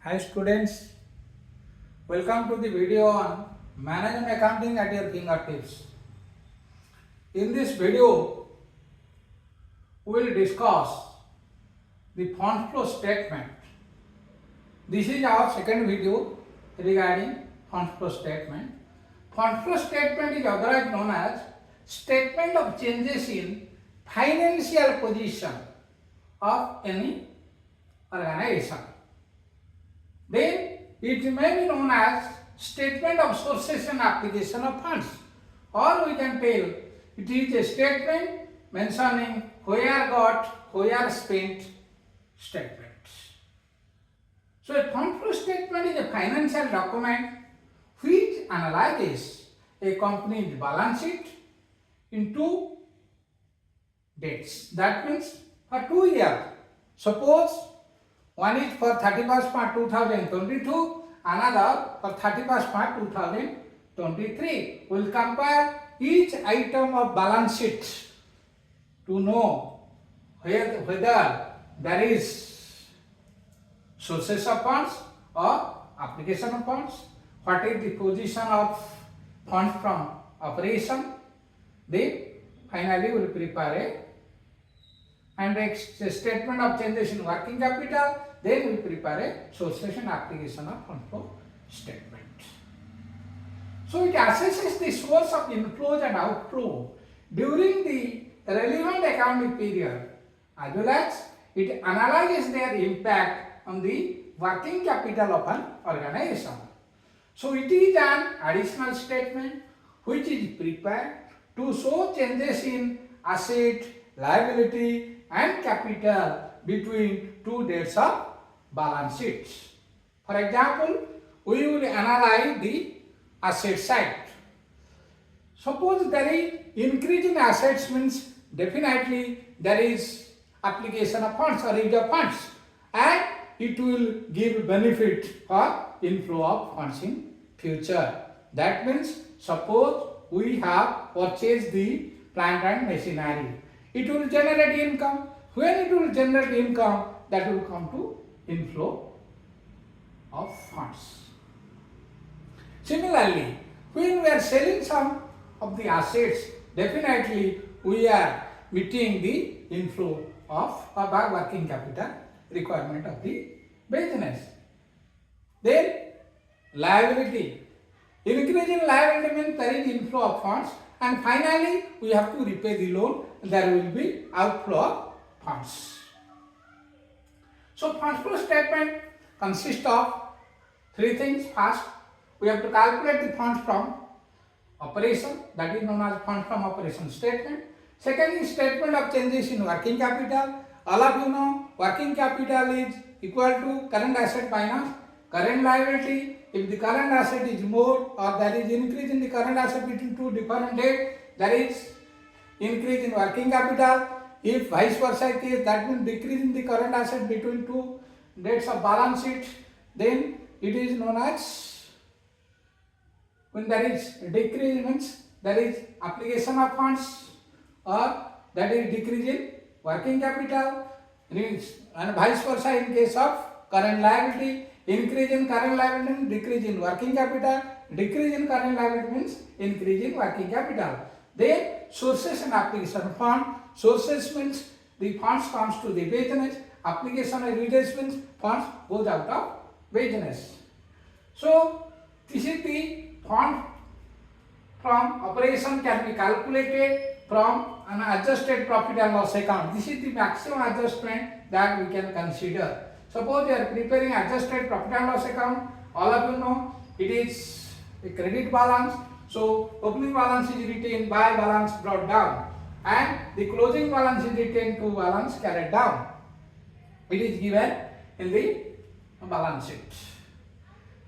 Hi students, welcome to the video on Management Accounting at your fingertips. In this video, we will discuss the fund flow statement. This is our second video regarding fund flow statement. Fund flow statement is otherwise known as statement of changes in financial position of any organization. Then it may be known as statement of sources and application of funds, or we can tell it is a statement mentioning where got, where spent statement. So a fund flow statement is a financial document which analyzes a company's balance sheet in two dates. That means for 2 years. Suppose one is for 31st March 2022, another for 31st March 2023. We will compare each item of balance sheet to know whether there is sources of funds or application of funds, what is the position of funds from operation. Then finally we will prepare a statement of changes in working capital, then we prepare a sources and application of fund flow statement. So it assesses the source of inflows and outflow during the relevant accounting period, as well as it analyzes their impact on the working capital of an organization. So it is an additional statement which is prepared to show changes in asset, liability and capital between two dates of balance sheets. For example, we will analyze the asset side. Suppose there is increase in assets, means definitely there is application of funds or use of funds, and it will give benefit or inflow of funds in future. That means suppose we have purchased the plant and machinery. It will generate income. When it will generate income, that will come to inflow of funds. Similarly, when we are selling some of the assets, definitely we are meeting the inflow of our working capital requirement of the business. Then liability. Increase in liability means there is inflow of funds, and finally we have to repay the loan, there will be outflow of funds. So fund flow statement consists of three things. First, we have to calculate the funds from operation, that is known as fund from operation statement. Second is statement of changes in working capital. All of you know working capital is equal to current asset minus current liability. If the current asset is more, or there is increase in the current asset between two different dates, there is increase in working capital. If vice versa case, that means decrease in the current asset between two dates of balance sheet, then it is known as, when there is decrease means there is application of funds, or that is decrease in working capital, and vice versa in case of current liability. Increase in current liability means decrease in working capital. Decrease in current liability means increase in working capital. Then sources and application of fund. Sources means the funds comes to the business. Application and release means funds goes out of business. So this is the fund from operation can be calculated from an adjusted profit and loss account. This is the maximum adjustment that we can consider. Suppose you are preparing adjusted profit and loss account. All of you know it is a credit balance. So opening balance is retained, by balance brought down, and the closing balance is retained, to balance carried down. It is given in the balance sheet.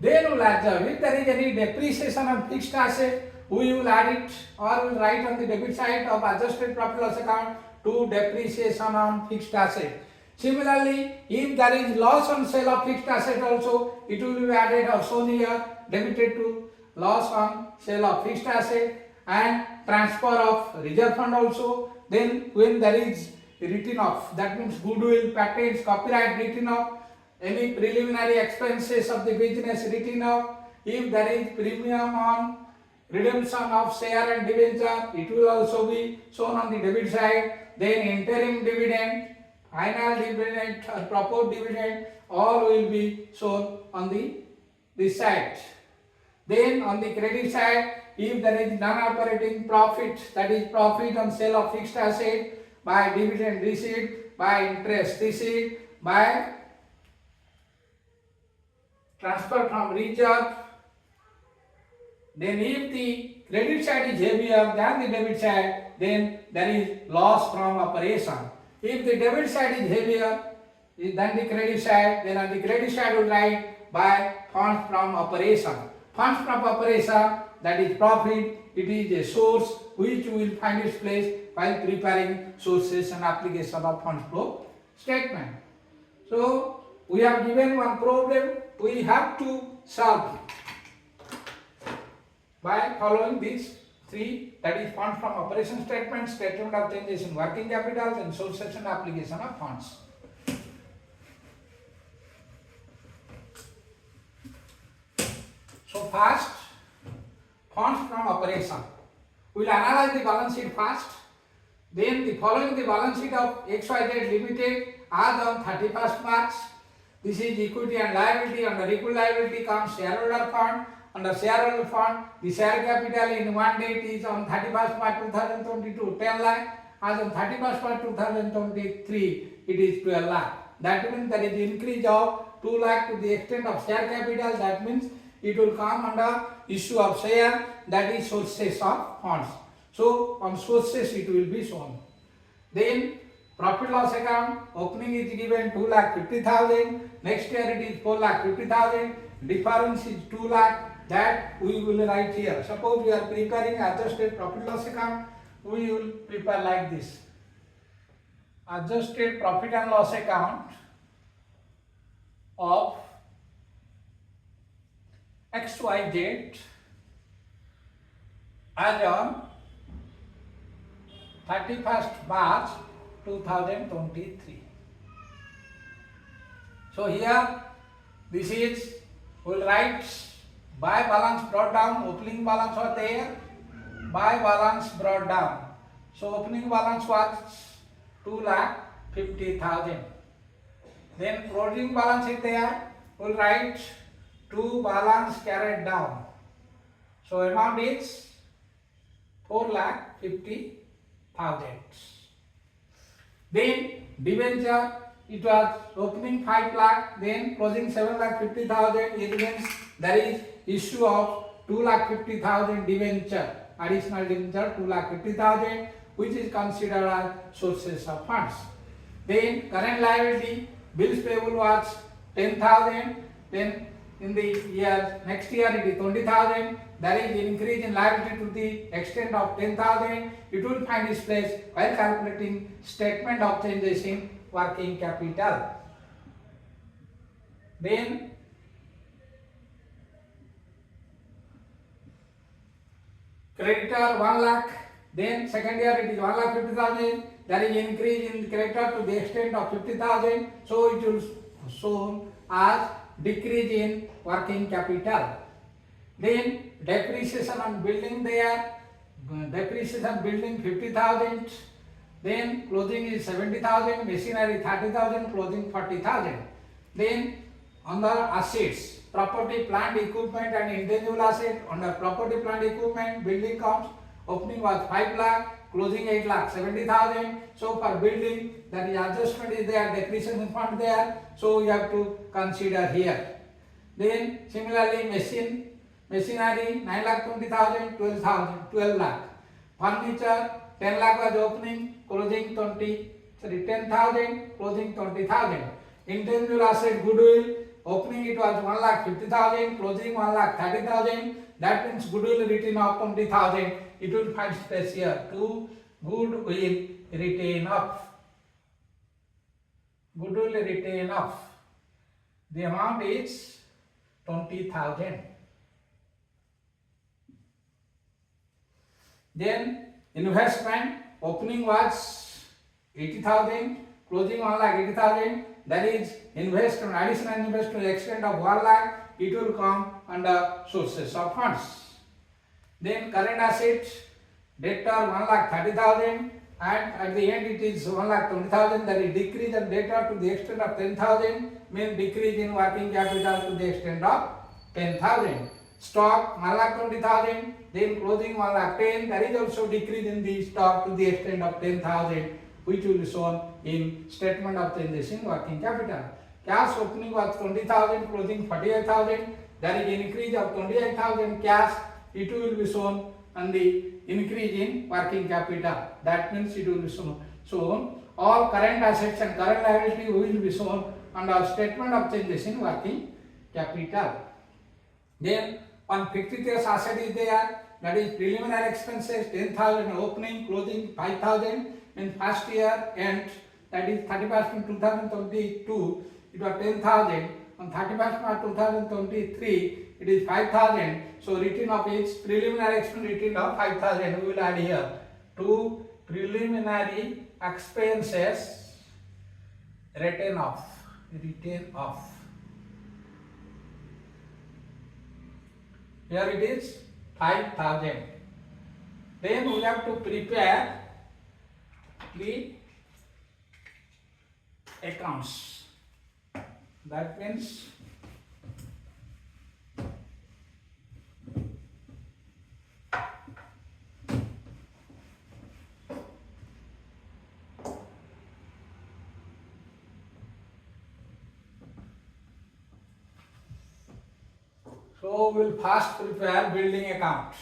Then we will observe if there is any depreciation of fixed asset, we will add it, or we will write on the debit side of adjusted profit loss account to depreciation on fixed asset. Similarly, if there is loss on sale of fixed asset also, it will be added or shown here, debited to loss on sale of fixed asset, and transfer of reserve fund also. Then when there is written off, that means goodwill, patents, copyright written off, any preliminary expenses of the business written off. If there is premium on redemption of share and debenture, it will also be shown on the debit side. Then interim dividend, final dividend or proposed dividend, all will be shown on this side. Then on the credit side, if there is non-operating profit, that is profit on sale of fixed asset, by dividend received, by interest received, by transfer from reserve. Then if the credit side is heavier than the debit side, then there is loss from operation. If the debit side is heavier than the credit side, then on the credit side we write by funds from operation. Funds from operation, that is profit, it is a source which will find its place while preparing sources and application of funds flow statement. So we have given one problem, we have to solve by following these three, that is funds from operation statement, statement of changes in working capital, and sources and application of funds. So first, funds from operation. We will analyze the balance sheet first. Then the following the balance sheet of XYZ Limited as on 31st March. This is equity and liability. Under equity liability comes shareholder fund. Under shareholder fund, the share capital in one date is on 31st March 2022, 10 lakh. As on 31st March 2023, it is 12 lakh. That means there is increase of 2 lakh to the extent of share capital. That means it will come under issue of share, that is sources of funds. So on sources it will be shown. Then profit loss account, opening is given 2,50,000. Next year it is 4,50,000. Difference is 2 lakh. That we will write here. Suppose we are preparing adjusted profit loss account, we will prepare like this. Adjusted profit and loss account of XYZ as on 31st March 2023. So here this is, we will write by balance brought down, opening balance was there, by balance brought down. So opening balance was 2,50,000. Then closing balance is there, we will write to balance carried down. So amount is 4,50,000. Then debenture, it was opening 5 lakh, then closing 7,50,000. It means there is issue of 2,50,000 debenture, additional debenture 2,50,000, which is considered as sources of funds. Then current liability, bills payable was 10,000. Then in the year next year it is 20,000. There is increase in liability to the extent of 10,000. It will find its place while calculating statement of changes in working capital. Then creditor 1 lakh. Then second year it is 1,50,000. There is increase in creditor to the extent of 50,000. So it will shown as decrease in working capital. Then depreciation on building there, depreciation building 50,000. Then closing is 70,000, machinery 30,000, closing 40,000. Then under assets, property, plant, equipment and intangible asset. Under property, plant, equipment, building comes, opening was 5 lakh, closing 8,70,000. So for building, that is adjustment is there, depreciation fund there. So you have to consider here. Then similarly machinery 9,20,000, 12 lakh. Furniture 10 lakh was opening, closing 10,000, closing 20,000. Intangible asset goodwill, opening it was 1,50,000, closing 1,30,000. That means goodwill written off 20,000. It will find space here to goodwill written off. Goodwill written off. The amount is 20,000. Then investment, opening was 80,000, closing 1,80,000. that is investment, additional investment to the extent of 1 lakh, it will come under sources of funds. Then current assets, debtor 1,30,000 and at the end it is 1,20,000, that is decrease in debtor to the extent of 10,000, means decrease in working capital to the extent of 10,000. Stock 1,20,000, then closing 1,10,000, that is also decrease in the stock to the extent of 10,000, which will be shown in statement of changes in working capital. Cash opening was 20,000, closing 48,000, there is increase of 28,000 cash, it will be shown on the increase in working capital. That means it will be shown all current assets and current liability will be shown under statement of changes in working capital. Then one fictitious asset is there, that is preliminary expenses 10,000, opening, closing 5,000 in first year end, that is 31st 2022 it was 10,000, on 31st March 2023 it is 5,000. So written of its preliminary expense written of 5,000, we will add here to preliminary expenses written off. Here it is 5,000. Then we have to prepare the accounts. That means so we will first prepare building account.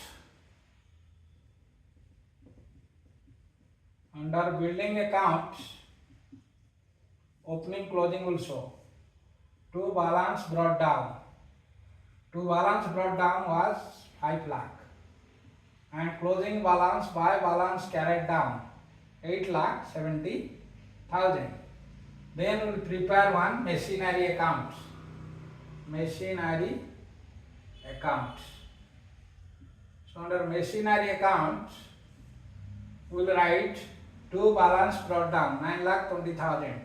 Under building account, opening, closing will show. To balance brought down. To balance brought down was 5 lakh. And closing balance by balance carried down 8,70,000. Then we will prepare one machinery account. Machinery account. So under machinery account, we will write to balance brought down 9,20,000.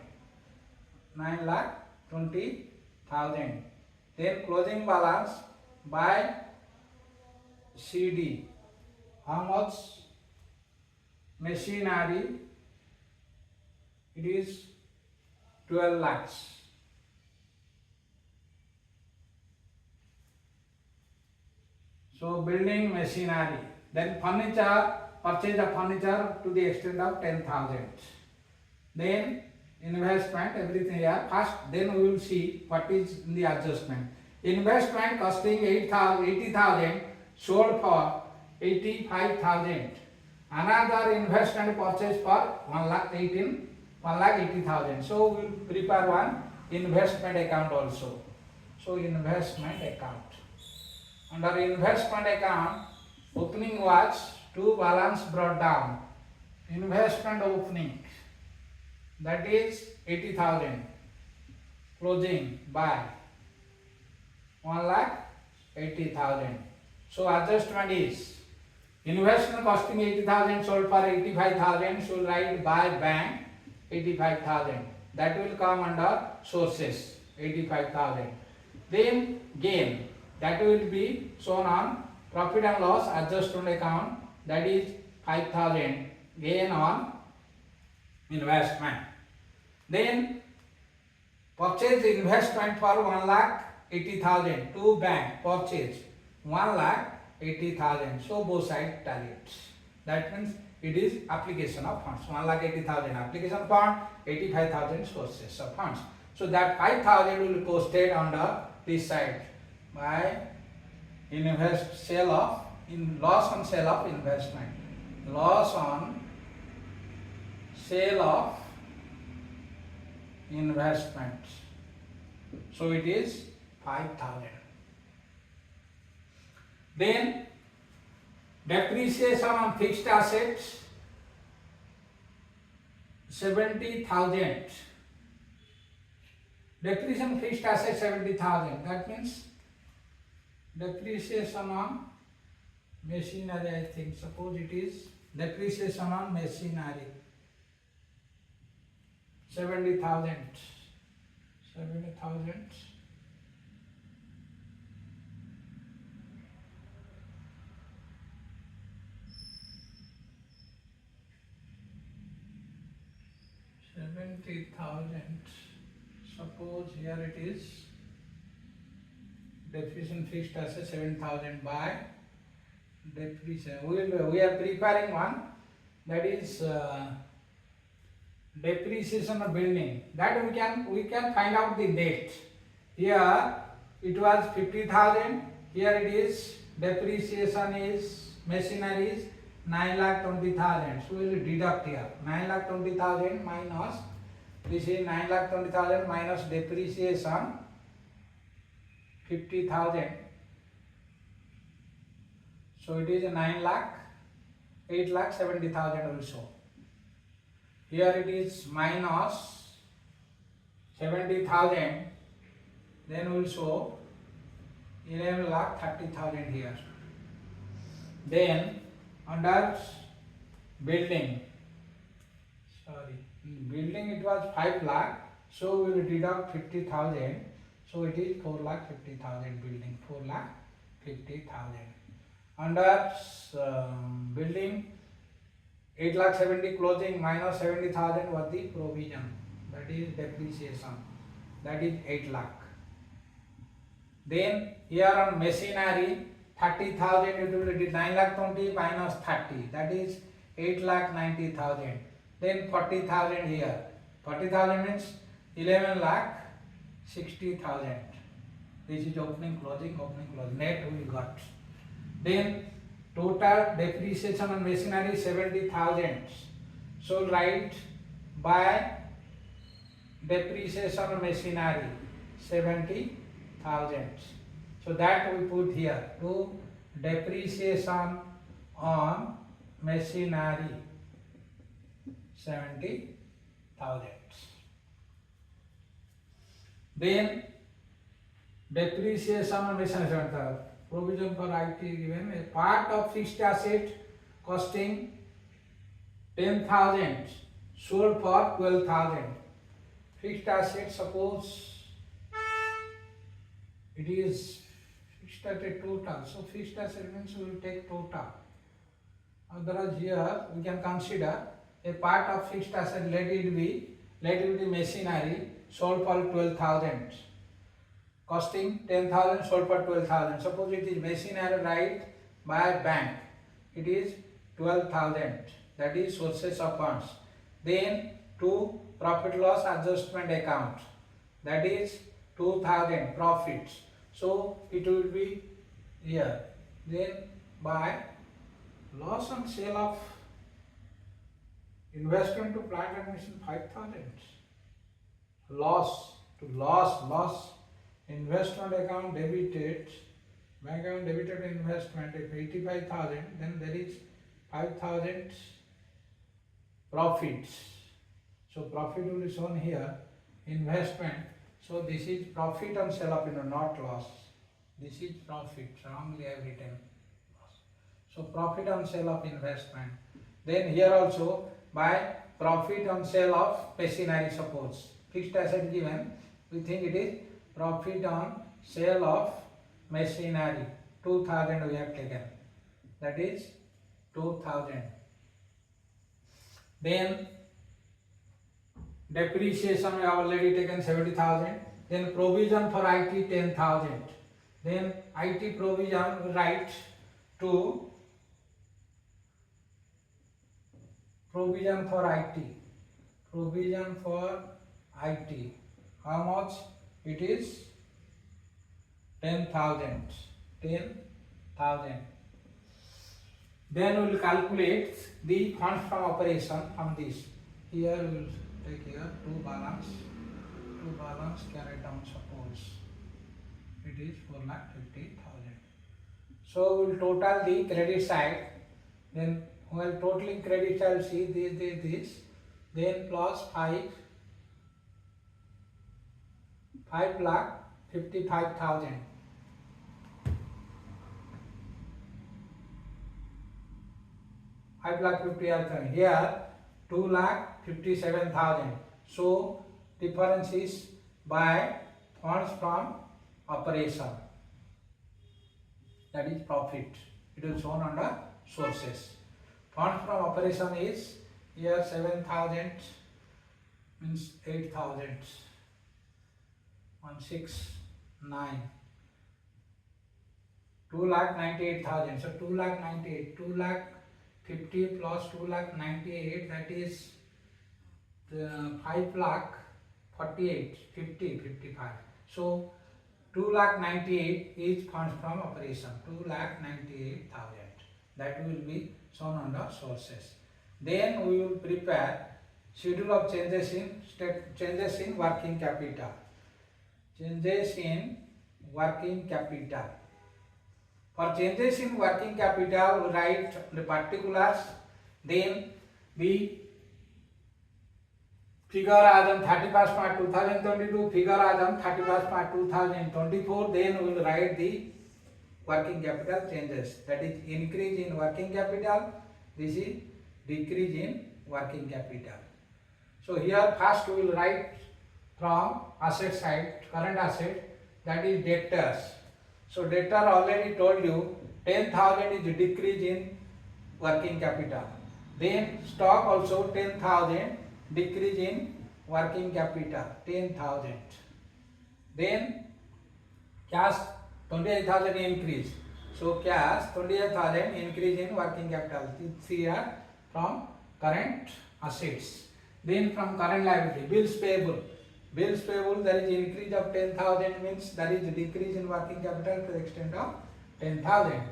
9,20,000. Then closing balance by CD. How much? Machinery, it is 12 lakhs. So building machinery. Then furniture, purchase of furniture to the extent of 10,000. Then investment, everything here. First, then we will see what is in the adjustment. Investment costing 80,000, sold for 85,000. Another investment purchase for 1,80,000. So we will prepare one investment account also. So investment account. Under investment account, opening was to balance brought down. Investment opening, that is 80,000. Closing by 1,80,000. So adjustment is investment costing 80,000, sold for 85,000. So write by bank 85,000. That will come under sources 85,000. Then gain, that will be shown on profit and loss adjustment account, that is 5,000 gain on investment. Then purchase investment for 1,80,000 to bank, purchase 1,80,000. So both sides targets. That means it is application of funds. 1,80,000 application fund, 85,000 sources of funds. So that 5,000 will be posted under this side by loss on sale of investment. Loss on sale of investment. So it is 5,000. Then depreciation on fixed assets 70,000. Depreciation fixed assets 70,000. That means depreciation on machinery, I think, suppose it is depreciation on machinery 70,000. 70,000. Suppose here it is depreciation fixed asset 7,000 by depreciation. We are preparing one, that is depreciation of building. That we can find out the net. Here it was 50,000. Here it is depreciation is machinery is 9,20,000. So we will deduct here 9,20,000 minus this is 9,20,000 minus depreciation 50,000. So it is 8,70,000 also. Here it is minus 70,000. Then we will show 11,30,000 here. Then under building it was 5 lakh, so we will deduct 50,000, so it is 4,50,000 building, 4,50,000. Under building 8,70,000 closing minus 70,000 was the provision, that is depreciation, that is 8 lakh. Then here on machinery 30,000 it will be 9,20,000 minus 30, that is 8,90,000. Then 40,000 here. 40,000 means 11,60,000. This is opening, closing, net we got. Then total depreciation on machinery 70,000. So write by depreciation on machinery 70,000. So that we put here to depreciation on machinery 70,000. Then depreciation on machinery 70,000. Provision for IT given. A part of fixed asset costing 10,000 sold for 12,000. Fixed asset, suppose it is fixed asset total. So fixed asset means we will take total. Otherwise here we can consider a part of fixed asset, let it be machinery sold for 12,000. Costing 10,000 sold for 12,000. Suppose it is machinery right by bank. It is 12,000. That is sources of funds. Then to profit loss adjustment account. That is 2,000 profits. So it will be here. Then by loss on sale of investment to plant and machine 5,000. Loss investment account debited, bank account debited investment if 85,000, then there is 5,000 profits. So profit will be shown here, investment. So this is profit on sale of not loss. This is profit, wrongly I have written loss. So profit on sale of investment. Then here also by profit on sale of machinery, suppose fixed asset given, we think it is profit on sale of machinery 2,000 we have taken, that is 2,000. Then depreciation we have already taken 70,000. Then provision for IT 10,000. Then IT provision we write to provision for IT. How much? It is 10,000. Then we will calculate the funds from operation from this. Here we will take here two balance carried down, suppose it is 4,50,000. So we will total the credit side. Then while totaling credit side, see this, then plus 5,55,000. 5,50,000. Here 2,57,000. So difference is by funds from operation, that is profit. It is shown under sources. Funds from operation is here 7,000 means 8,000, 169, 2,98,000. So 2,98, 2,50 plus 2,98, that is 5,48, 50, 55. So 2,98,000 is funds from operation. 2,98,000. That will be shown under sources. Then we will prepare schedule of changes in working capital. Changes in working capital. For changes in working capital, we write the particulars. Then the figure as on 31st March 2022, figure as on 31st March 2024. Then we will write the working capital changes. That is increase in working capital. This is decrease in working capital. So here first we will write from asset side, current asset, that is debtors. So debtor already told you 10,000 is decrease in working capital. Then stock also 10,000 decrease in working capital, 10,000. Then cash 28,000 increase. So cash 28,000 increase in working capital. It's here from current assets. Then from current liability, bills payable. Bills payable, there is increase of 10,000 means there is decrease in working capital to the extent of 10,000.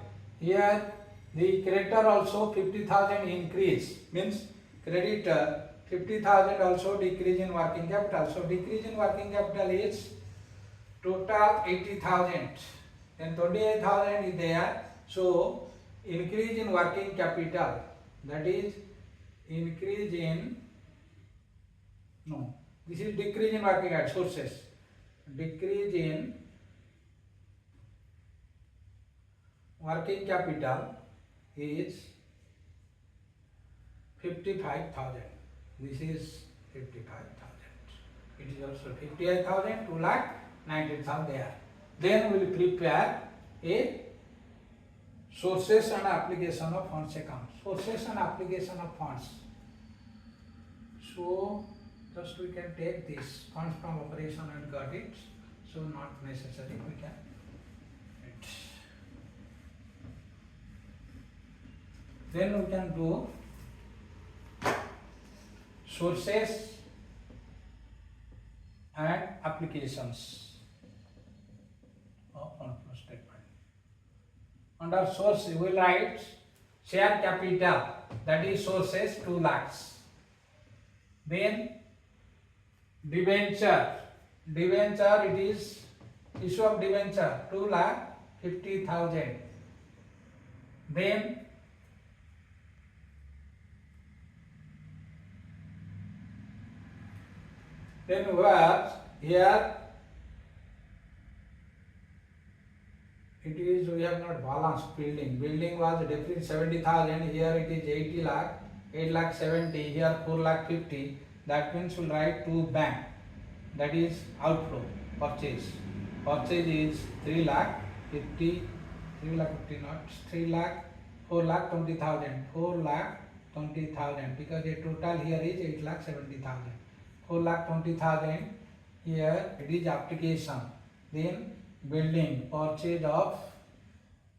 Here the creditor also 50,000 increase means creditor 50,000 also decrease in working capital. So decrease in working capital is total 80,000. Then 28,000 is there. So increase in working capital, that is increase in, no, this is decrease in working capital, sources. Decrease in working capital is 55,000. This is 55,000. It is also 58,000, 2,90,000 there. Then we will prepare a sources and application of funds account. Sources and application of funds. So just we can take this funds from operation and got it. So not necessary, we can. Then we can do sources and applications of fund flow statement. Under source, we will write share capital, that is sources 2 lakhs. Then debenture, it is issue of debenture 2,50,000. Then where here it is, we have not balanced building. Building was deficit 70,000. Here it is 80 lakh, 8 lakh 70. Here 4 lakh 50. That means we'll write to bank. That is outflow. Purchase. Purchase is 3 lakh 50. 3 lakh 50 not 3 lakh 4 lakh 20,000. 4 lakh 20,000 because the total here is 8 lakh 70,000. 4 lakh 20,000. Here it is application. Then building, purchase of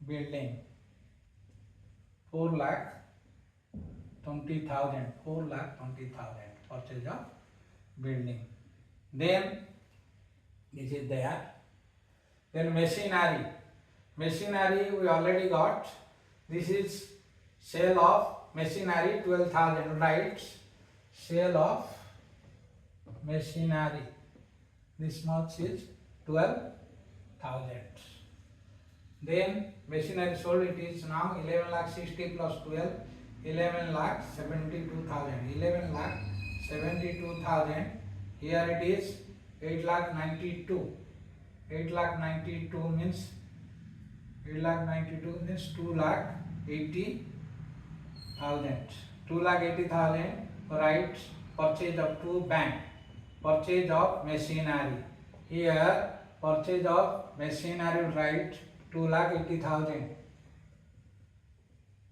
building 4 lakh 20,000. 4 lakh 20,000 purchase of building. Then this is there. Then machinery. Machinery we already got. This is sale of machinery 12,000. Right? Sale of machinery. This much is 12,000. Then machinery sold, it is now 11 lakh 60 plus 12, 11 lakh 72,000. 11 lakh 72,000. Here it is 8 lakh 92. 8 lakh 92 means 2 lakh 80,000. 2 lakh 80,000. Right? Purchase of to bank. Purchase of machinery. Here purchase of machinery will write 2,80,000.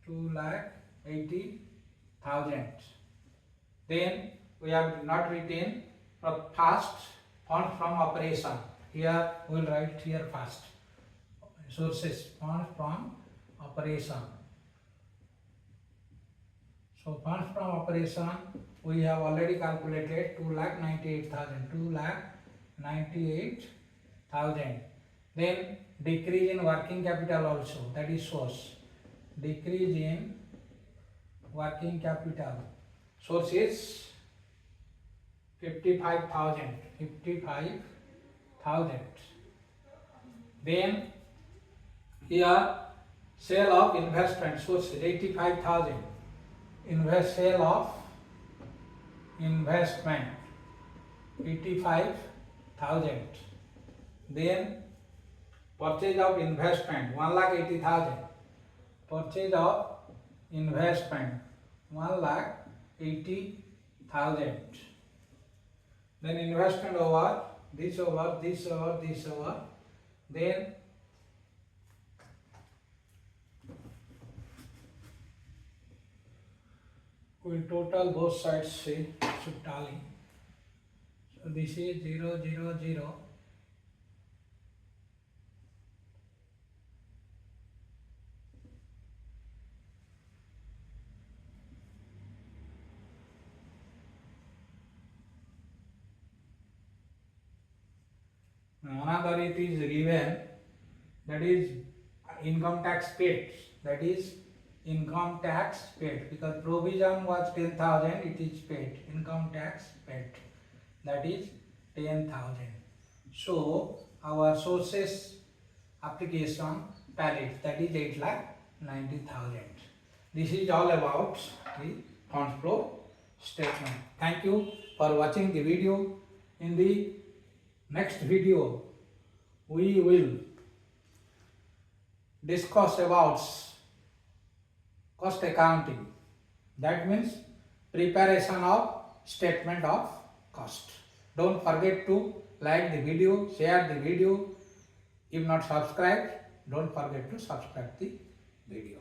2,80,000. Then we have not written first funds from operation. Here we will write here first. Sources funds from operation. So funds from operation we have already calculated 2,98,000. 2,98,000. Then decrease in working capital also, that is source. Decrease in working capital. Source is 55,000. 55,000. Then here sale of investment, source is 85,000. Sale of investment 85,000. Then purchase of investment 1,80,000. Purchase of investment 1,80,000. Then investment over this over this over this over. Then we total both sides say should tally. So this is 0, 0, 0. Another it is given, that is income tax paid. That is income tax paid, because provision was 10,000, it is paid. Income tax paid, that is 10,000. So our sources application valid, that is 8,90,000. This is all about the funds flow statement. Thank you for watching the video. In the next video we will discuss about cost accounting. That means preparation of statement of cost. Don't forget to like the video, share the video. If not subscribed, don't forget to subscribe the video.